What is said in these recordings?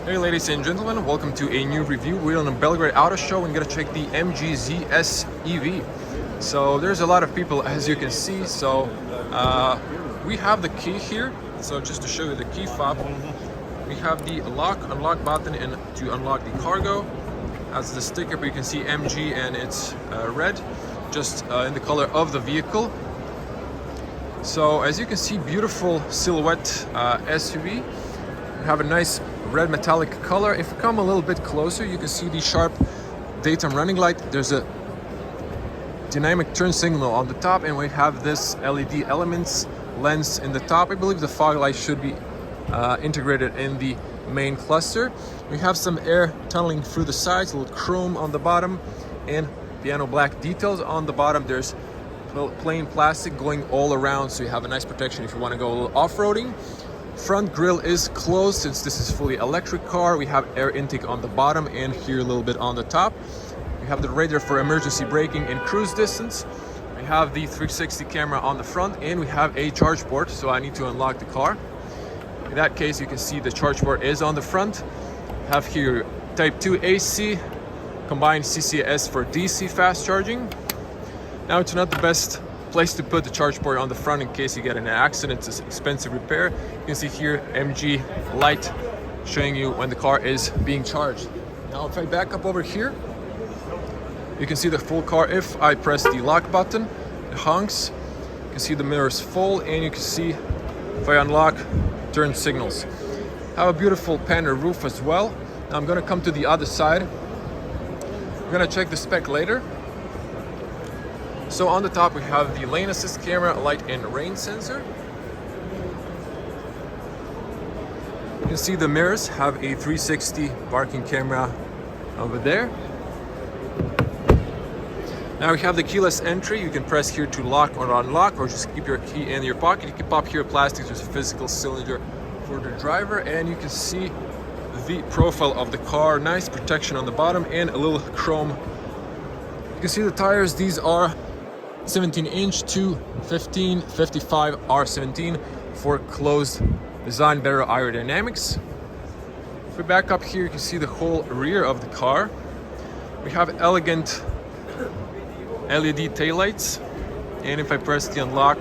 Hey ladies and gentlemen, welcome to a new review. We're on a Belgrade Auto Show and gonna check the MG ZS EV. So there's a lot of people, as you can see. So we have the key here. So just to show you the key fob, we have the unlock button and to unlock the cargo. As the sticker, but you can see MG and it's red, just in the color of the vehicle. So as you can see, beautiful silhouette SUV. We have a nice red metallic color. If you come a little bit closer, you can see the sharp daytime running light. There's a dynamic turn signal on the top, and we have this LED elements lens in the top. I believe the fog light should be integrated in the main cluster. We have some air tunneling through the sides, a little chrome on the bottom, and piano black details on the bottom. There's plain plastic going all around, so you have a nice protection if you want to go a little off-roading. Front grille is closed since this is fully electric car. We have air intake on the bottom and here a little bit on the top. We have the radar for emergency braking and cruise distance. We have the 360 camera on the front, and we have a charge port, so I need to unlock the car. In that case, you can see the charge port is on the front. We have here Type 2 AC, combined CCS for DC fast charging. Now it's not the best place to put the charge port on the front in case you get in an accident. It's an expensive repair. You can see here MG light showing you when the car is being charged. Now if I back up over here, you can see the full car. If I press the lock button, it honks. You can see the mirrors full, and you can see if I unlock, turn signals. Have a beautiful panoramic roof as well. Now I'm gonna come to the other side. We're gonna check the spec later. So on the top we have the lane assist camera, light and rain sensor. You can see the mirrors have a 360 parking camera over there. Now we have the keyless entry. You can press here to lock or unlock, or just keep your key in your pocket. You can pop here plastic, there's a physical cylinder for the driver, and you can see the profile of the car. Nice protection on the bottom and a little chrome. You can see the tires. These are 17-inch to 1555 R17 for closed design, better aerodynamics. If we back up here, you can see the whole rear of the car. We have elegant LED taillights, and if I press the unlock,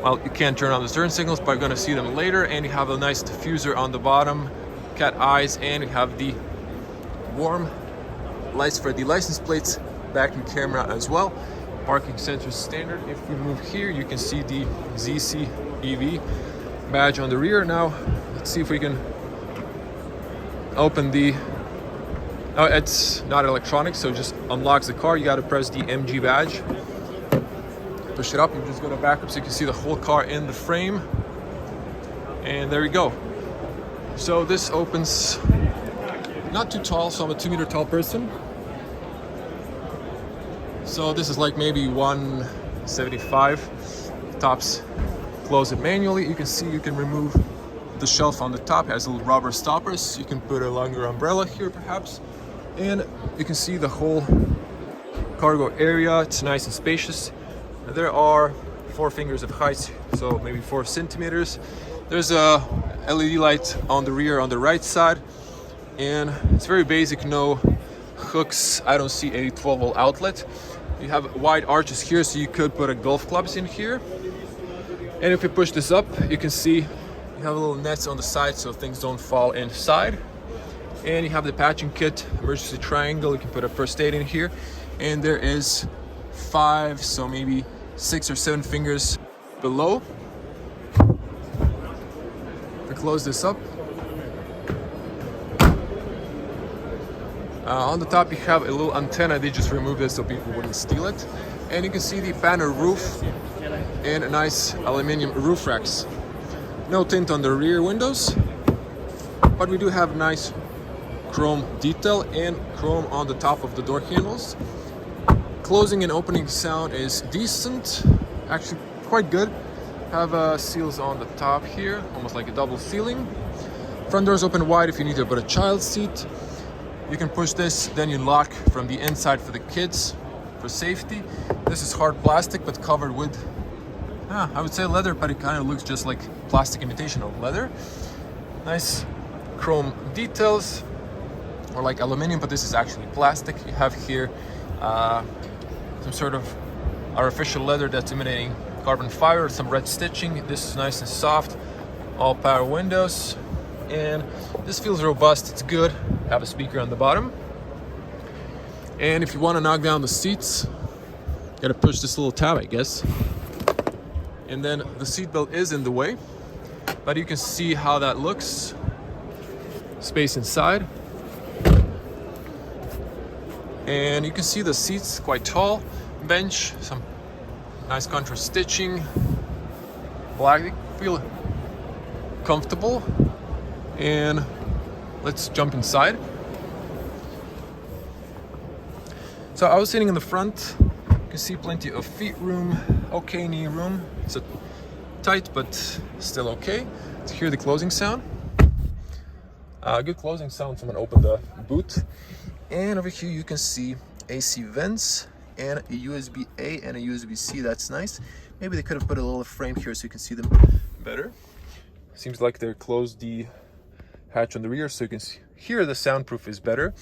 well, you can't turn on the turn signals, but I'm gonna see them later. And you have a nice diffuser on the bottom, cat eyes, and you have the warm lights for the license plates, backing camera as well. Parking sensor standard. If we move here, you can see the ZC EV badge on the rear. Now let's see if we can open the it's not electronic, so it just unlocks the car. You got to press the MG badge, push it up. I'm just going to back up so you can see the whole car in the frame, and there you go. So this opens, not too tall, so I'm a 2-meter tall person. So this is like maybe 175 tops. Close it manually. You can see you can remove the shelf on the top. It has little rubber stoppers. You can put a longer umbrella here perhaps. And you can see the whole cargo area. It's nice and spacious. And there are 4 fingers of height, so maybe 4 centimeters. There's a LED light on the rear on the right side. And it's very basic, no hooks. I don't see a 12-volt outlet. You have wide arches here, so you could put a golf clubs in here. And if you push this up, you can see you have a little nets on the side so things don't fall inside. And you have the patching kit, emergency triangle. You can put a first aid in here. And there is 5, so maybe 6 or 7 fingers below. If we close this up, on the top you have a little antenna. They just removed it so people wouldn't steal it. And you can see the panel roof and a nice aluminum roof racks. No tint on the rear windows, but we do have nice chrome detail and chrome on the top of the door handles. Closing and opening sound is decent, actually quite good. Have seals on the top here, almost like a double ceiling. Front doors open wide if you need to put a child seat. You can push this, then you lock from the inside for the kids for safety. This is hard plastic but covered with I would say leather, but it kind of looks just like plastic imitation of leather. Nice chrome details, or like aluminum, but this is actually plastic. You have here some sort of artificial leather that's emanating carbon fiber, some red stitching. This is nice and soft. All power windows, and this feels robust. It's good. Have a speaker on the bottom. And if you want to knock down the seats, you gotta push this little tab, I guess. And then the seatbelt is in the way, but you can see how that looks. Space inside. And you can see the seats quite tall. Bench, some nice contrast stitching. Black, they feel comfortable. And let's jump inside. So I was sitting in the front. You can see plenty of feet room, okay knee room. It's a tight, but still okay. To hear the closing sound. Good closing sound. Someone opened the boot. And over here you can see AC vents and a USB-A and a USB-C. That's nice. Maybe they could have put a little frame here so you can see them better. Seems like they closed the hatch on the rear so you can hear the soundproof is better.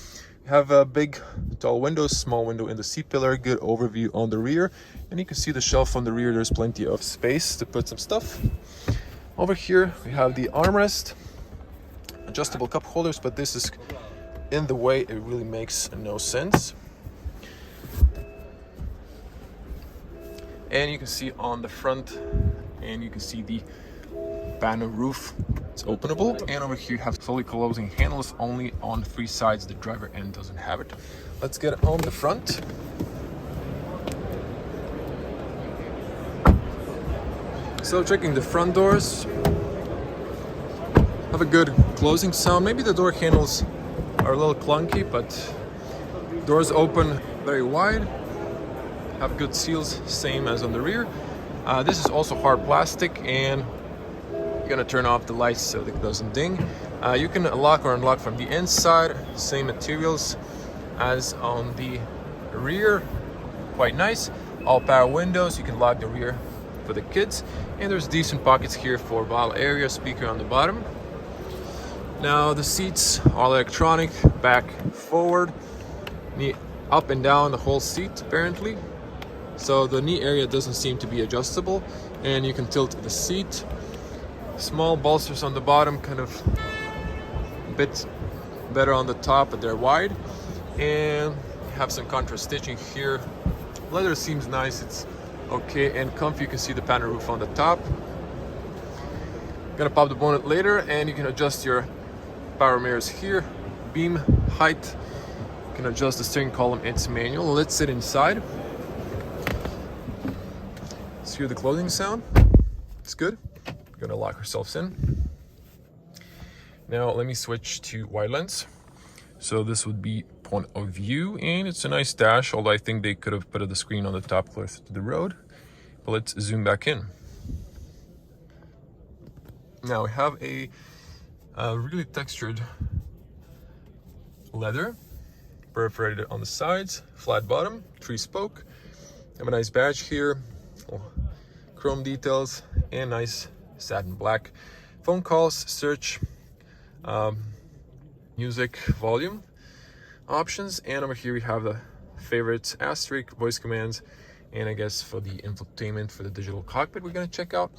You have a big tall window, small window in the C-pillar, good overview on the rear, and you can see the shelf on the rear. There's plenty of space to put some stuff. Over here we have the armrest, adjustable cup holders, but this is in the way. It really makes no sense. And you can see on the front, and you can see the panel roof. It's openable. And over here you have fully closing handles only on 3 sides. The driver end doesn't have it. Let's get on the front. So checking the front doors, have a good closing sound. Maybe the door handles are a little clunky, but doors open very wide. Have good seals, same as on the rear. This is also hard plastic, and you're gonna turn off the lights so it doesn't ding. You can lock or unlock from the inside, same materials as on the rear. Quite nice. All power windows. You can lock the rear for the kids, and there's decent pockets here for bottle area. Speaker on the bottom. Now the seats are electronic, back, forward, knee up and down the whole seat apparently. So the knee area doesn't seem to be adjustable, and you can tilt the seat. Small bolsters on the bottom, kind of a bit better on the top, but they're wide. And you have some contrast stitching here. Leather seems nice, it's okay and comfy. You can see the panel roof on the top. Gonna pop the bonnet later, and you can adjust your power mirrors here. Beam height, you can adjust the steering column. It's manual. Let's sit inside. Let's hear the closing sound. It's good. We're gonna lock ourselves in. Now let me switch to wide lens. So this would be point of view, and it's a nice dash, although I think they could have put the screen on the top closer to the road. But let's zoom back in. Now we have a really textured leather, perforated on the sides, flat bottom, 3-spoke. Have a nice badge here, chrome details, and nice satin black. Phone calls, search, music, volume options, and over here we have the favorites, asterisk, voice commands, and I guess for the infotainment for the digital cockpit we're gonna check out.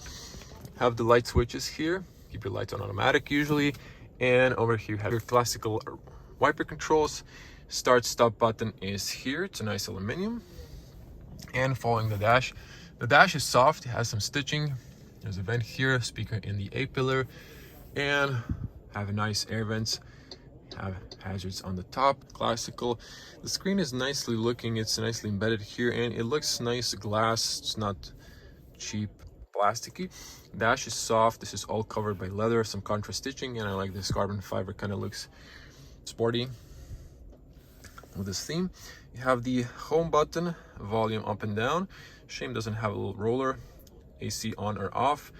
Have the light switches here, keep your lights on automatic usually, and over here you have your classical wiper controls. Start stop button is here, it's a nice aluminum. And following the dash is soft, it has some stitching. There's a vent here, speaker in the A-pillar, and have a nice air vents. Have hazards on the top, classical. The screen is nicely looking, it's nicely embedded here, and it looks nice glass. It's not cheap plasticky. Dash is soft. This is all covered by leather, some contrast stitching, and I like this carbon fiber, kind of looks sporty with this theme. You have the home button, volume up and down. Shame doesn't have a little roller. AC on or off,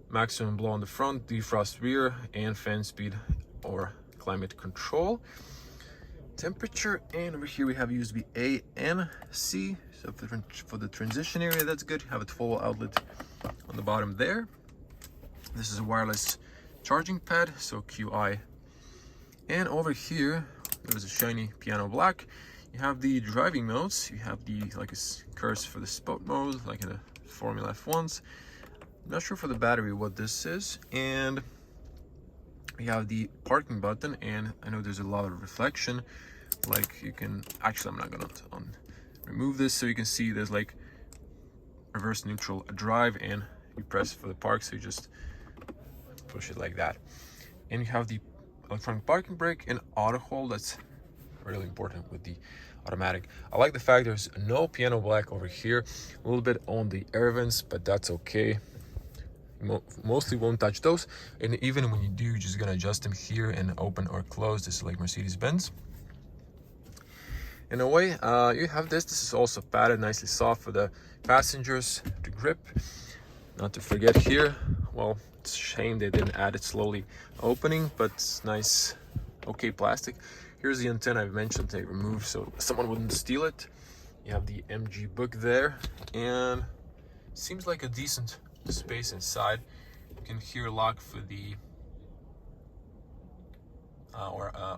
maximum blow on the front, defrost rear, and fan speed or climate control. Temperature, and over here we have USB A and C. So for the transition area, that's good. You have a 12 outlet on the bottom there. This is a wireless charging pad, so QI And over here, there's a shiny piano black. You have the driving modes. You have the like a curse for the sport mode, like in the Formula F1s. Not sure for the battery what this is. And we have the parking button, and I know there's a lot of reflection. Like you can actually, I'm not gonna remove this, so you can see there's like reverse neutral drive, and you press for the park, so you just push it like that. And you have the electronic parking brake and auto hold. That's really important with the automatic. I like the fact there's no piano black over here, a little bit on the air vents, but that's okay. Mostly won't touch those, and even when you do, you're just gonna adjust them here and open or close. This is like Mercedes-Benz. In a way, you have this is also padded, nicely soft for the passengers to grip. Not to forget here, well, it's a shame they didn't add it slowly opening, but it's nice, okay plastic. Here's the antenna I've mentioned they removed so someone wouldn't steal it. You have the MG book there, and seems like a decent space inside. You can here lock for the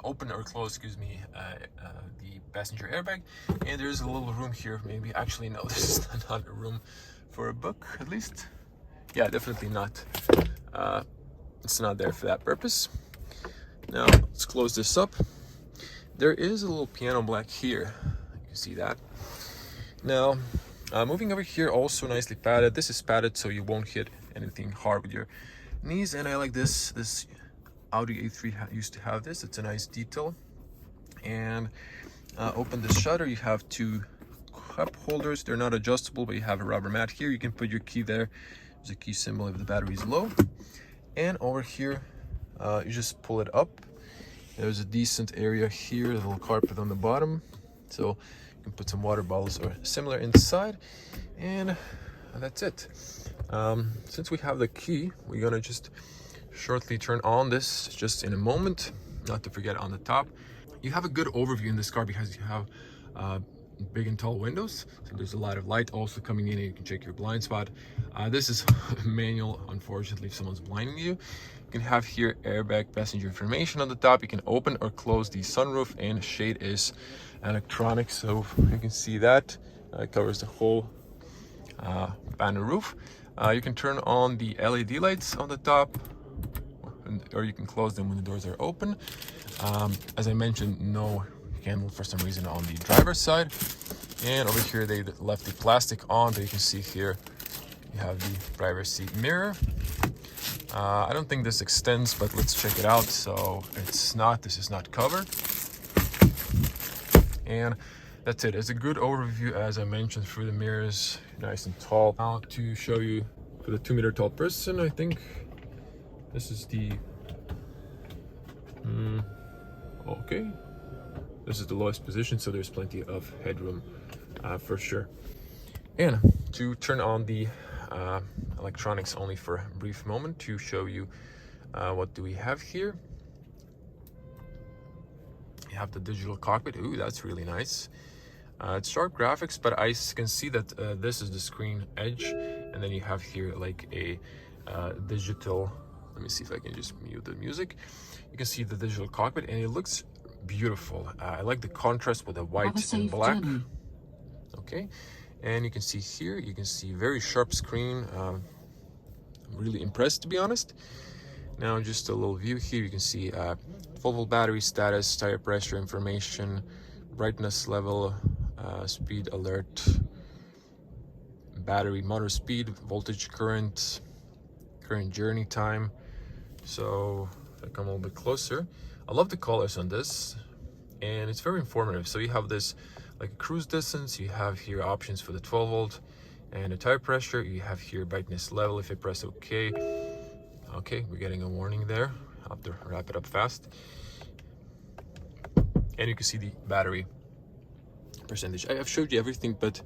open or close, excuse me, the passenger airbag. And there's a little room here, maybe. Actually, no, this is not a room for a book, at least. Yeah, definitely not. It's not there for that purpose. Now, let's close this up. There is a little piano black here. You can see that. Now, moving over here, also nicely padded. This is padded so you won't hit anything hard with your knees. And I like this. This Audi A3 used to have this. It's a nice detail. And open the shutter. You have two cup holders. They're not adjustable, but you have a rubber mat here. You can put your key there. There's a key symbol if the battery is low. And over here, you just pull it up. There's a decent area here, a little carpet on the bottom. So you can put some water bottles or similar inside. And that's it. Since we have the key, we're gonna just shortly turn on this just in a moment. Not to forget on the top. You have a good overview in this car because you have big and tall windows, so there's a lot of light also coming in, and you can check your blind spot. This is manual, unfortunately, if someone's blinding you. You can have here airbag passenger information on the top. You can open or close the sunroof, and shade is electronic, so you can see that it covers the whole panel roof. You can turn on the LED lights on the top, or you can close them when the doors are open. As I mentioned, no candle for some reason on the driver's side. And over here they left the plastic on, but you can see here you have the driver's seat mirror. I don't think this extends, but let's check it out. So it's not, this is not covered. And that's it. It's a good overview, as I mentioned, through the mirrors, nice and tall. Now to show you for the 2 meter tall person, I think this is the okay, this is the lowest position, so there's plenty of headroom for sure. And to turn on the electronics only for a brief moment to show you what do we have here. You have the digital cockpit. Ooh, that's really nice. It's sharp graphics, but I can see that this is the screen edge, and then you have here like a digital. Let me see if I can just mute the music. You can see the digital cockpit, and it looks beautiful. I like the contrast with the white and black. Journey. Okay, and you can see here, you can see very sharp screen. I'm really impressed, to be honest. Now just a little view here. You can see 12-volt battery status, tire pressure information, brightness level, speed alert, battery motor speed, voltage, current journey time. So if I come a little bit closer, I love the colors on this, and it's very informative. So you have this like a cruise distance, you have here options for the 12 volt and the tire pressure, you have here brightness level. If I press OK, we're getting a warning there. I have to wrap it up fast. And you can see the battery percentage. I've showed you everything, but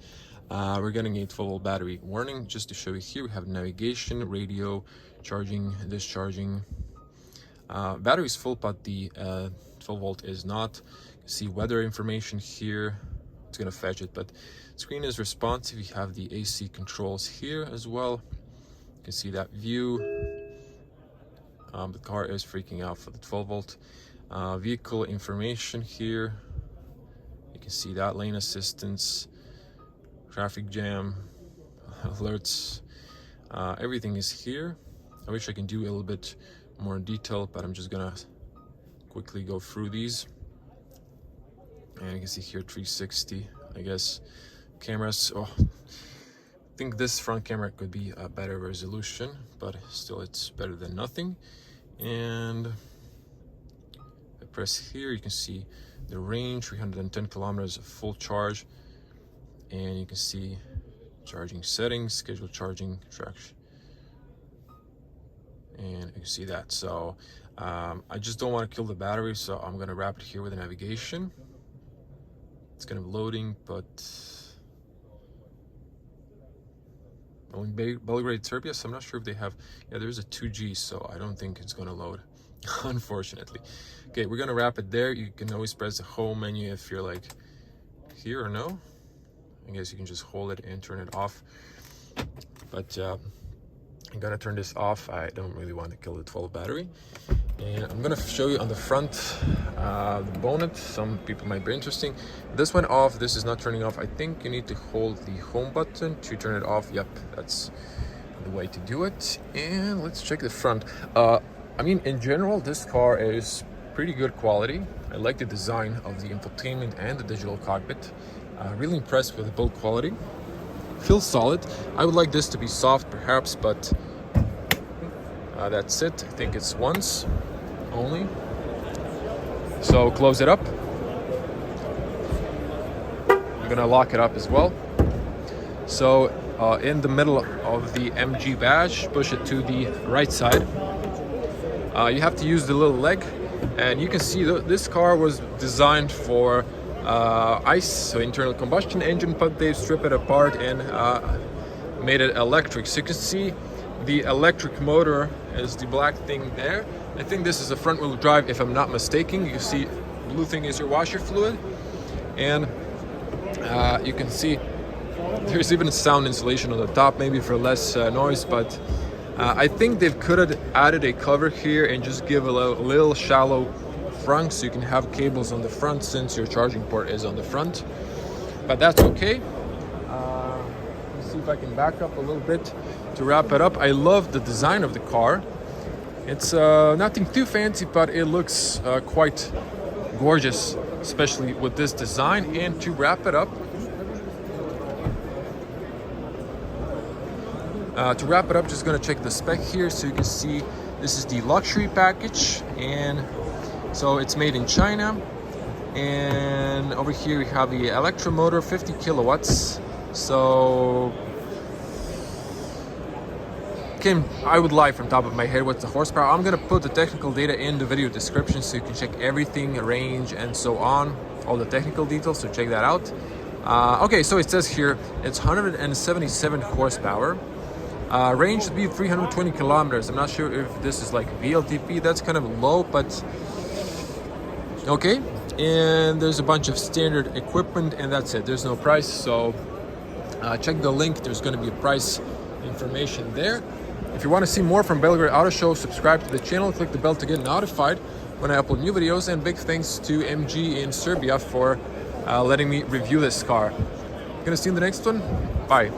we're getting a 12 volt battery warning just to show you here. We have navigation, radio, charging, discharging. Battery is full, but the 12 volt is not. You see weather information here. It's gonna fetch it, but screen is responsive. You have the AC controls here as well. You can see that view. The car is freaking out for the 12 volt. Vehicle information here. You can see that lane assistance, traffic jam, alerts, everything is here. I wish I can do a little bit more in detail, but I'm just gonna quickly go through these. And you can see here 360, I guess, cameras. Oh, I think this front camera could be a better resolution, but still it's better than nothing. And I press here, you can see the range, 310 kilometers of full charge. And you can see charging settings, scheduled charging, traction. And you can see that. So I just don't want to kill the battery, so I'm gonna wrap it here with the navigation. It's gonna be loading, but only Belgrade, Serbia, so I'm not sure if they have, yeah, there's a 2G, so I don't think it's gonna load, unfortunately. Okay, we're gonna wrap it there. You can always press the home menu if you're like here or no. I guess you can just hold it and turn it off. But I'm gonna turn this off. I don't really want to kill the 12 battery. And I'm gonna show you on the front, the bonnet. Some people might be interesting. This went off, this is not turning off. I think you need to hold the home button to turn it off. Yep, that's the way to do it. And let's check the front. I mean, in general, this car is pretty good quality. I like the design of the infotainment and the digital cockpit. Really impressed with the build quality. Feels solid. I would like this to be soft perhaps, but that's it. I think it's once only. So close it up. I'm gonna lock it up as well. So in the middle of the MG badge, push it to the right side. You have to use the little leg, and you can see this car was designed for ICE, so internal combustion engine, but they strip it apart and made it electric. So you can see the electric motor is the black thing there. I think this is a front wheel drive if I'm not mistaken. You can see the blue thing is your washer fluid, and you can see there's even a sound insulation on the top, maybe for less noise, but I think they could have added a cover here and just give a little shallow front so you can have cables on the front since your charging port is on the front, but that's okay. Let's see if I can back up a little bit to wrap it up. I love the design of the car. It's nothing too fancy, but it looks quite gorgeous, especially with this design. And to wrap it up, just gonna check the spec here. So you can see this is the luxury package, and so it's made in China. And over here we have the electro motor, 50 kilowatts. So I would lie from top of my head what's the horsepower. I'm gonna put the technical data in the video description so you can check everything, range and so on, all the technical details, so check that out. Okay, so it says here it's 177 horsepower. Range would be 320 kilometers. I'm not sure if this is like VLTP, that's kind of low, but okay. And there's a bunch of standard equipment, and that's it. There's no price, so check the link. There's going to be a price information there. If you want to see more from Belgrade Auto Show, subscribe to the channel, click the bell to get notified when I upload new videos, and big thanks to MG in Serbia for letting me review this car. Gonna see you in the next one. Bye.